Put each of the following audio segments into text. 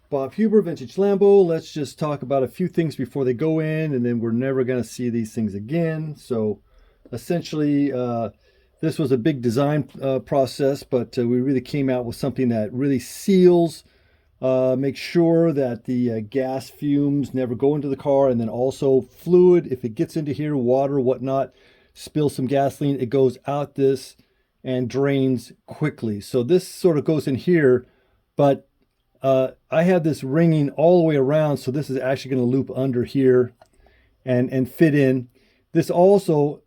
Bob Huber, Vintage Lambo. Let's just talk about a few things before they go in, and then we're never going to see these things again. So essentially, this was a big design process, but we really came out with something that really seals, make sure that the gas fumes never go into the car, and then also fluid, if it gets into here, water, whatnot, spills some gasoline, it goes out this and drains quickly. So this sort of goes in here, but I have this ringing all the way around, so this is actually going to loop under here and fit in. This also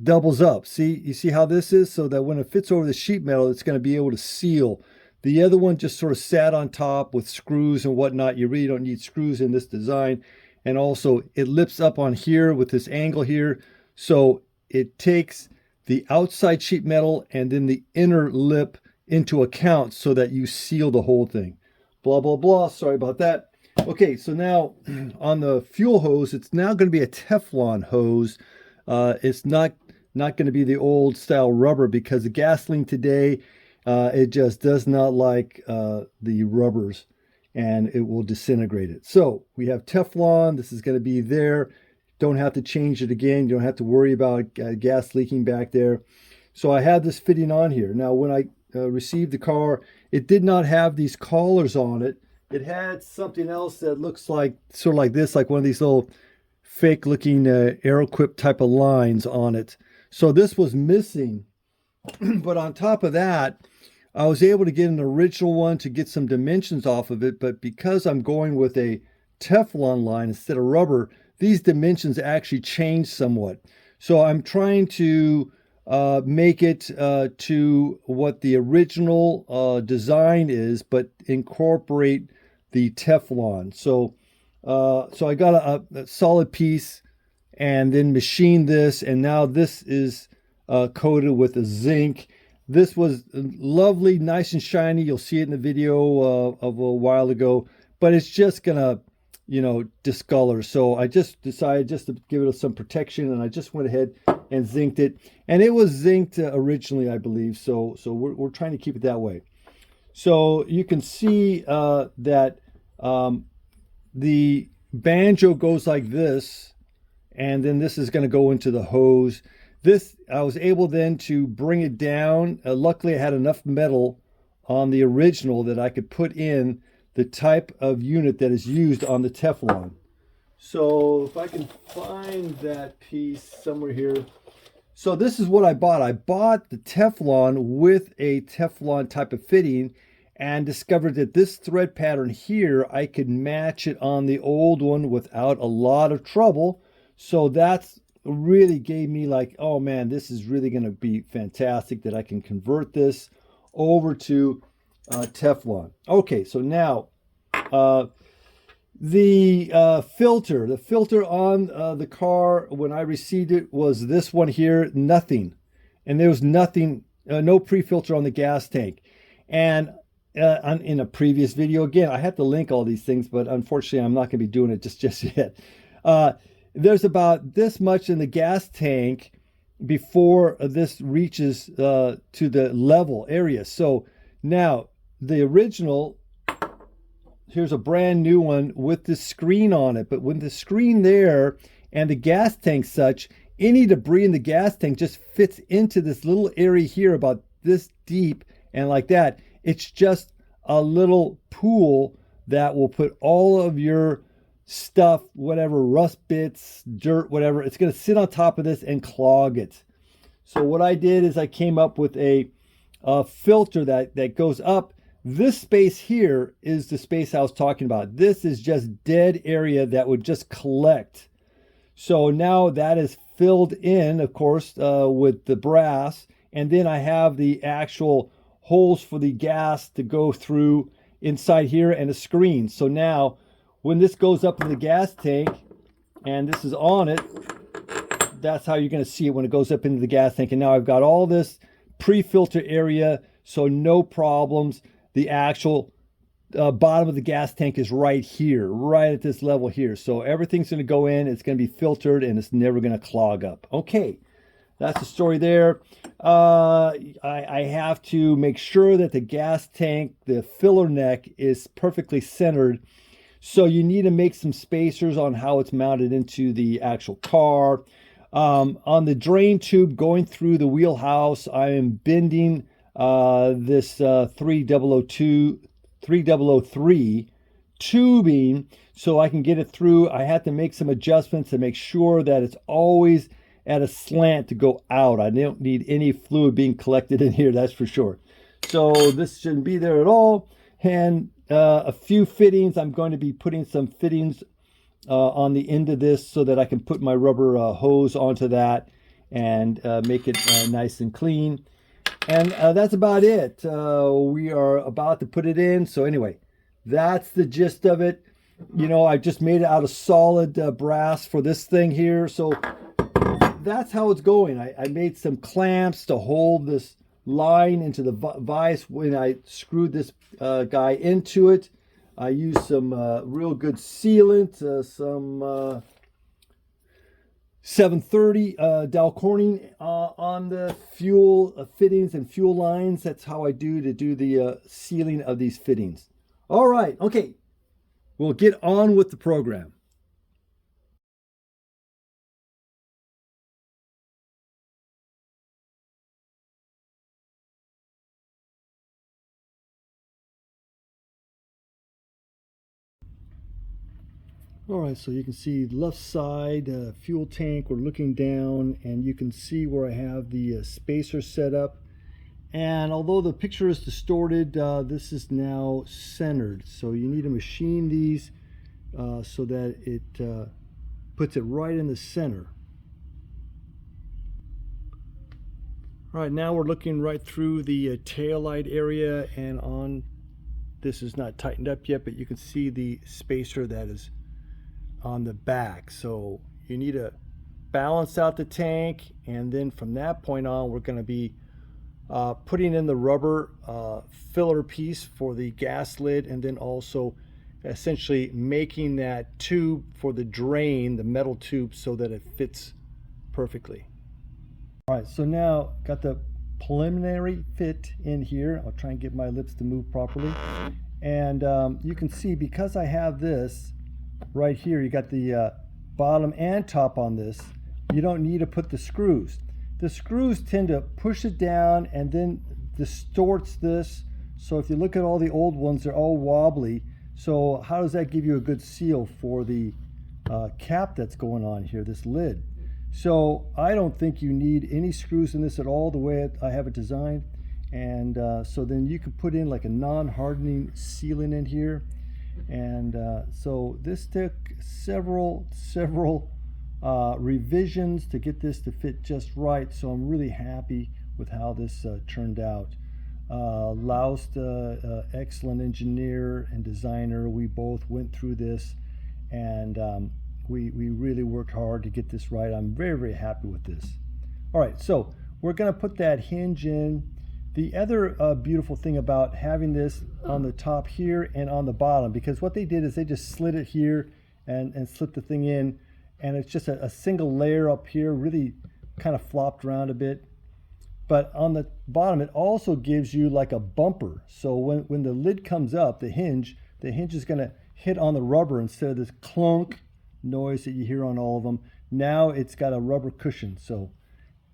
doubles up. See, you see how this is? So that when it fits over the sheet metal, it's going to be able to seal. The other one just sort of sat on top with screws and whatnot. You really don't need screws in this design. And also it lifts up on here with this angle here. So it takes the outside sheet metal and then the inner lip into account so that you seal the whole thing. Blah, blah, blah. Sorry about that. Okay, so now on the fuel hose, it's now going to be a Teflon hose. It's not going to be the old style rubber, because the gasoline today, it just does not like the rubbers, and it will disintegrate it. So we have Teflon. This is going to be there. Don't have to change it again. You don't have to worry about gas leaking back there. So I have this fitting on here. Now, when I received the car, it did not have these collars on it. It had something else that looks like sort of like this, like one of these little fake looking Aeroquip type of lines on it. So this was missing. But on top of that, I was able to get an original one to get some dimensions off of it. But because I'm going with a Teflon line instead of rubber, these dimensions actually change somewhat. So I'm trying to make it to what the original design is, but incorporate the Teflon. So I got a solid piece and then machined this, and now this is coated with a zinc. This was lovely, nice and shiny. You'll see it in the video of a while ago, but it's just gonna, discolor. So I just decided just to give it some protection, and I just went ahead and zinced it. And it was zinced originally, I believe. So we're trying to keep it that way. So you can see that the banjo goes like this, and then this is going to go into the hose. This, I was able then to bring it down. Luckily, I had enough metal on the original that I could put in the type of unit that is used on the Teflon. So if I can find that piece somewhere here. So this is what I bought. I bought the Teflon with a Teflon type of fitting, and discovered that this thread pattern here, I could match it on the old one without a lot of trouble. So that's really gave me like, oh man, this is really going to be fantastic that I can convert this over to Teflon. Okay, so now the filter on the car when I received it was this one here, nothing. And there was nothing, no pre-filter on the gas tank. And in a previous video, again, I have to link all these things, but unfortunately I'm not going to be doing it just yet. There's about this much in the gas tank before this reaches to the level area. So now the original, here's a brand new one with the screen on it, but with the screen there and the gas tank such, any debris in the gas tank just fits into this little area here about this deep, and like that. It's just a little pool that will put all of your stuff, whatever, rust bits, dirt, whatever, it's going to sit on top of this and clog it. So what I did is I came up with a filter that goes up. This space here is the space I was talking about. This is just dead area that would just collect. So now that is filled in, of course, with the brass. And then I have the actual holes for the gas to go through inside here and a screen. So now when this goes up in the gas tank and this is on it, that's how you're going to see it when it goes up into the gas tank. And now I've got all this pre-filter area, so no problems. The actual bottom of the gas tank is right here, right at this level here. So everything's going to go in, it's going to be filtered, and it's never going to clog up. Okay, that's the story there. I have to make sure that the gas tank, the filler neck, is perfectly centered. So you need to make some spacers on how it's mounted into the actual car. On the drain tube going through the wheelhouse, I am bending this 3003 tubing so I can get it through. I had to make some adjustments to make sure that it's always at a slant to go out. I don't need any fluid being collected in here, that's for sure. So this shouldn't be there at all. And a few fittings. I'm going to be putting some fittings on the end of this so that I can put my rubber hose onto that and make it nice and clean. And that's about it. We are about to put it in. So anyway, that's the gist of it. You know, I just made it out of solid brass for this thing here. So that's how it's going. I made some clamps to hold this line into the vise when I screwed this guy into it. I used some real good sealant, some 730 Dow Corning on the fuel fittings and fuel lines. That's how I do the sealing of these fittings. All right, okay, we'll get on with the program. All right, so you can see left side fuel tank. We're looking down and you can see where I have the spacer set up. And although the picture is distorted, this is now centered. So you need to machine these so that it puts it right in the center. All right, now we're looking right through the tail light area and on. This is not tightened up yet, but you can see the spacer that is on the back. So you need to balance out the tank, and then from that point on we're going to be putting in the rubber filler piece for the gas lid, and then also essentially making that tube for the drain, the metal tube, so that it fits perfectly. All right, so now got the preliminary fit in here. I'll try and get my lips to move properly. And you can see, because I have this right here, you got the bottom and top on this, you don't need to put the screws. The screws tend to push it down and then distorts this. So if you look at all the old ones, they're all wobbly. So how does that give you a good seal for the cap that's going on here, this lid? So I don't think you need any screws in this at all, the way I have it designed. And so then you can put in like a non-hardening sealant in here. And so this took several revisions to get this to fit just right. So I'm really happy with how this turned out. Laust, excellent engineer and designer, we both went through this, and we really worked hard to get this right. I'm very happy with this. All right, so we're going to put that hinge in. The other beautiful thing about having this on the top here and on the bottom, because what they did is they just slid it here and slid the thing in, and it's just a single layer up here, really kind of flopped around a bit. But on the bottom, it also gives you like a bumper. So when the lid comes up, the hinge is going to hit on the rubber instead of this clunk noise that you hear on all of them. Now it's got a rubber cushion. So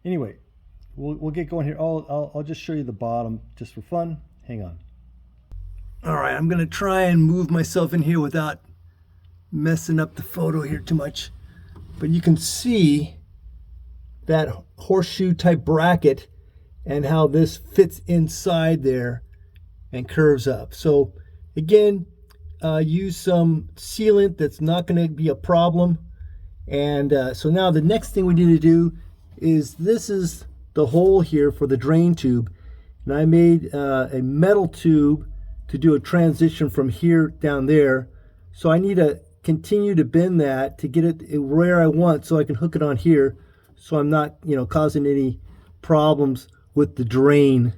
anyway, we'll get going here. I'll just show you the bottom just for fun. Hang on. All right, I'm going to try and move myself in here without messing up the photo here too much. But you can see that horseshoe type bracket and how this fits inside there and curves up. So again, use some sealant that's not going to be a problem. And so now the next thing we need to do is, this is the hole here for the drain tube, and I made a metal tube to do a transition from here down there. So I need to continue to bend that to get it where I want, so I can hook it on here, so I'm not, causing any problems with the drain.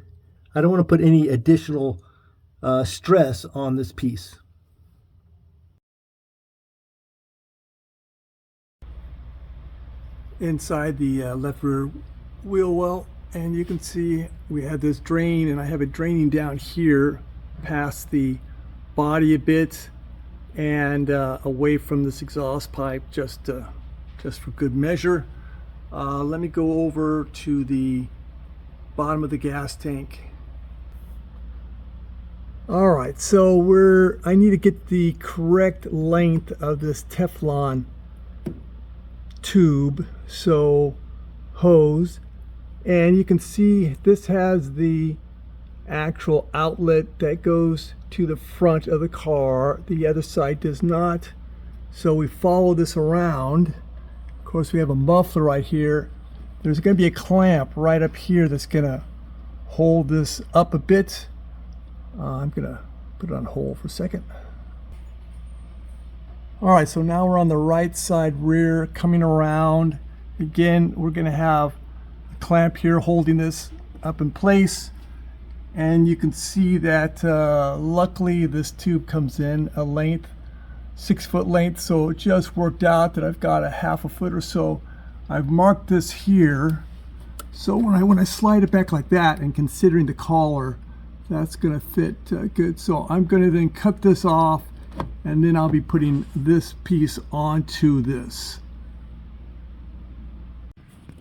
I don't want to put any additional stress on this piece. Inside the left rear wheel well, and you can see we have this drain, and I have it draining down here past the body a bit and away from this exhaust pipe, just for good measure. Let me go over to the bottom of the gas tank. All right, so I need to get the correct length of this Teflon tube, so hose, and you can see this has the actual outlet that goes to the front of the car. The other side does not, so we follow this around. Of course, we have a muffler right here. There's going to be a clamp right up here that's going to hold this up a bit. I'm going to put it on hold for a second. All right, so now we're on the right side rear, coming around. Again, we're going to have a clamp here holding this up in place. And you can see that luckily this tube comes in a length, 6 foot length, so it just worked out that I've got a half a foot or so. I've marked this here, so when I slide it back like that, and considering the collar, that's going to fit good. So I'm going to then cut this off, and then I'll be putting this piece onto this.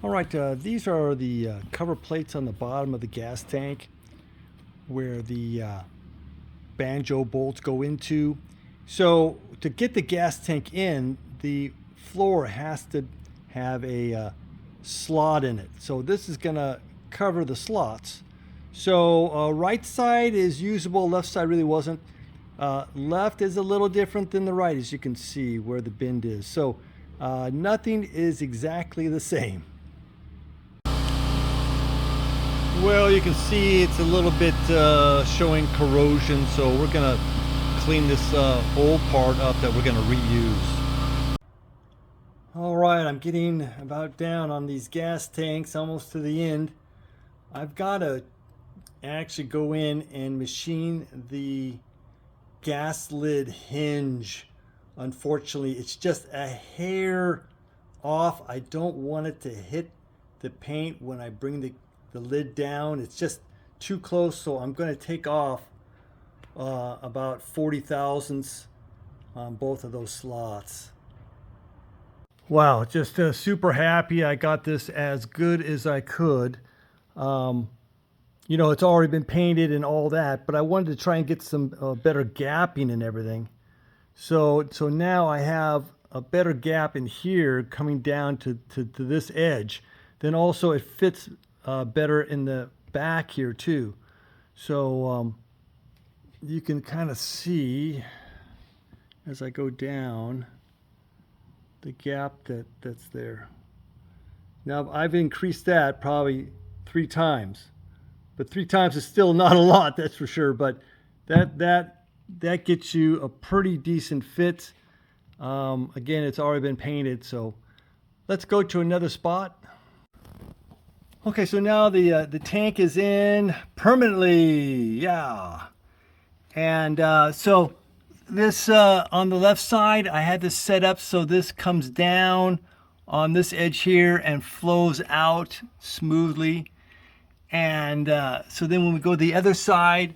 All right, these are the cover plates on the bottom of the gas tank where the banjo bolts go into. So to get the gas tank in, the floor has to have a slot in it. So this is going to cover the slots. So right side is usable, left side really wasn't. Left is a little different than the right, as you can see where the bend is. So nothing is exactly the same. Well, you can see it's a little bit showing corrosion, so we're gonna clean this old part up that we're gonna reuse. All right, I'm getting about down on these gas tanks, almost to the end. I've got to actually go in and machine the gas lid hinge. Unfortunately, it's just a hair off. I don't want it to hit the paint when I bring the lid down. It's just too close, so I'm going to take off about 40 thousandths on both of those slots. Wow, just super happy I got this as good as I could. You know, it's already been painted and all that, but I wanted to try and get some better gapping and everything. So now I have a better gap in here coming down to this edge. Then also it fits better in the back here too. So you can kind of see as I go down the gap that's there. Now I've increased that probably 3 times. But 3 times is still not a lot, that's for sure. But that gets you a pretty decent fit. Again, it's already been painted, so let's go to another spot. Okay, so now the tank is in permanently, yeah. And so this on the left side, I had this set up so this comes down on this edge here and flows out smoothly. And so then when we go to the other side,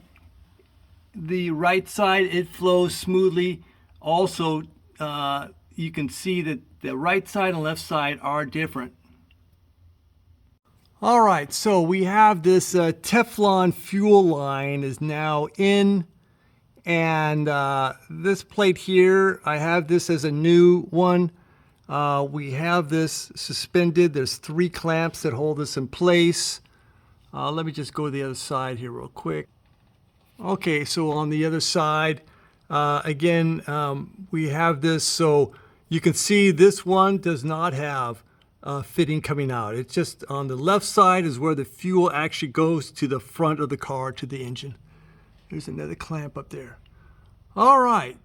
the right side, it flows smoothly. Also, you can see that the right side and left side are different. All right, so we have this Teflon fuel line is now in. And this plate here, I have this as a new one. We have this suspended. There's 3 clamps that hold this in place. Let me just go to the other side here real quick. Okay, so on the other side, again, we have this, so you can see this one does not have fitting coming out. It's just on the left side is where the fuel actually goes to the front of the car, to the engine. There's another clamp up there. All right,